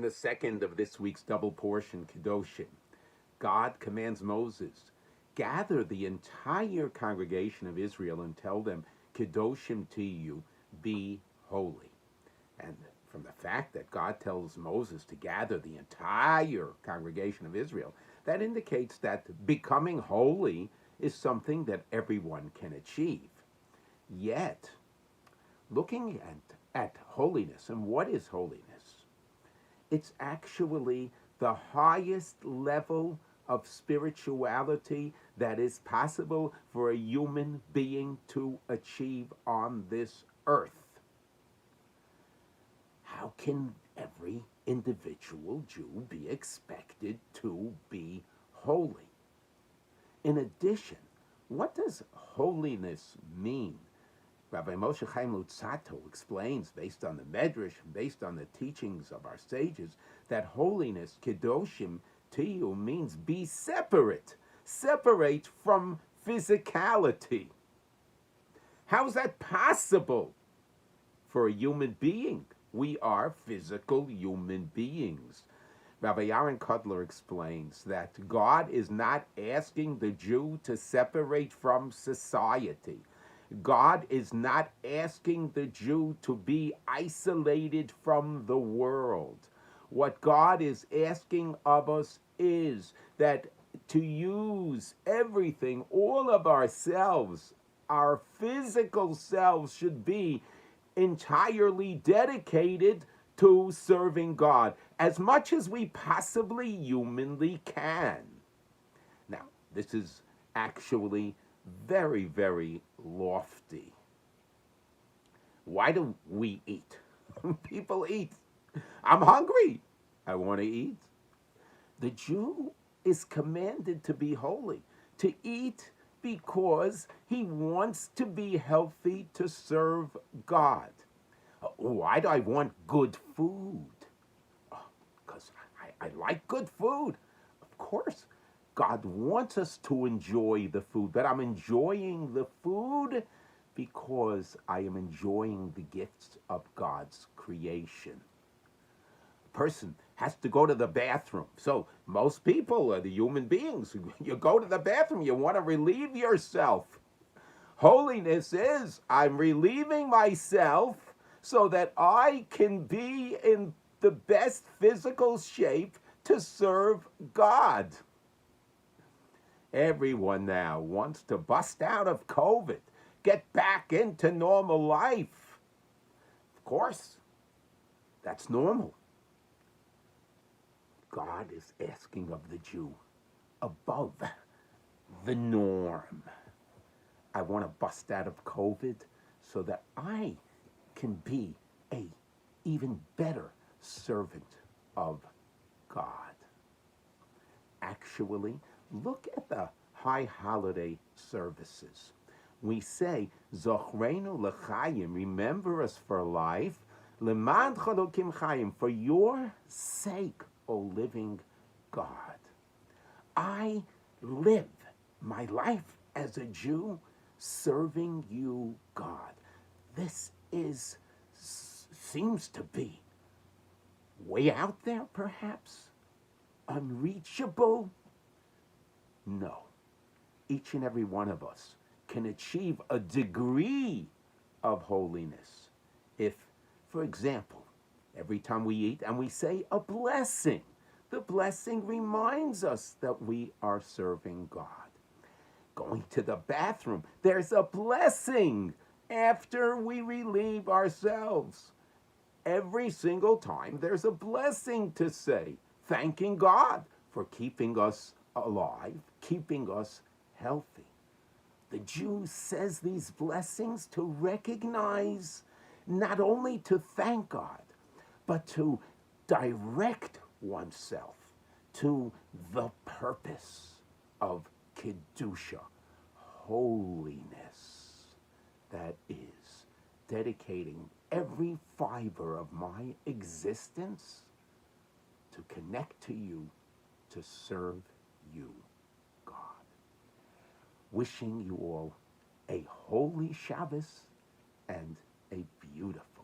the second of this week's double portion, Kedoshim, God commands Moses, gather the entire congregation of Israel and tell them, Kedoshim to you, be holy. And from the fact that God tells Moses to gather the entire congregation of Israel, that indicates that becoming holy is something that everyone can achieve. Yet, looking at holiness, and what is holiness? It's actually the highest level of spirituality that is possible for a human being to achieve on this earth. How can every individual Jew be expected to be holy? In addition, what does holiness mean? Rabbi Moshe Chaim Luzzatto explains, based on the Medrash and based on the teachings of our sages, that holiness, Kedoshim, Tiyu, means be separate from physicality. How is that possible for a human being? We are physical human beings. Rabbi Aaron Kudler explains that God is not asking the Jew to separate from society. God is not asking the Jew to be isolated from the world. What God is asking of us is that to use everything, all of ourselves, our physical selves should be entirely dedicated to serving God as much as we possibly humanly can. Now, this is actually very, very lofty. Why do we eat? People eat. I'm hungry. I want to eat. The Jew is commanded to be holy, to eat because he wants to be healthy to serve God. Why do I want good food? Because I like good food. Of course, God wants us to enjoy the food, but I'm enjoying the food because I am enjoying the gifts of God's creation. A person has to go to the bathroom. So most people are the human beings. You go to the bathroom, you want to relieve yourself. Holiness is, I'm relieving myself so that I can be in the best physical shape to serve God. Everyone now wants to bust out of COVID, get back into normal life. Of course, that's normal. God is asking of the Jew above the norm. I want to bust out of COVID so that I can be a even better servant of God. Actually, look at the high holiday services. We say, Zochreinu l'chayim, remember us for life, L'man chalukim chayim, for your sake, O living God. I live my life as a Jew serving you, God. This seems to be way out there, perhaps, unreachable. No, each and every one of us can achieve a degree of holiness if, for example, every time we eat and we say a blessing, the blessing reminds us that we are serving God. Going to the bathroom, there's a blessing after we relieve ourselves. Every single time there's a blessing to say, thanking God for keeping us alive, keeping us healthy. The Jew says these blessings to recognize, not only to thank God, but to direct oneself to the purpose of Kedusha, holiness, that is, dedicating every fiber of my existence to connect to you, to serve you, God. Wishing you all a holy Shabbos and a beautiful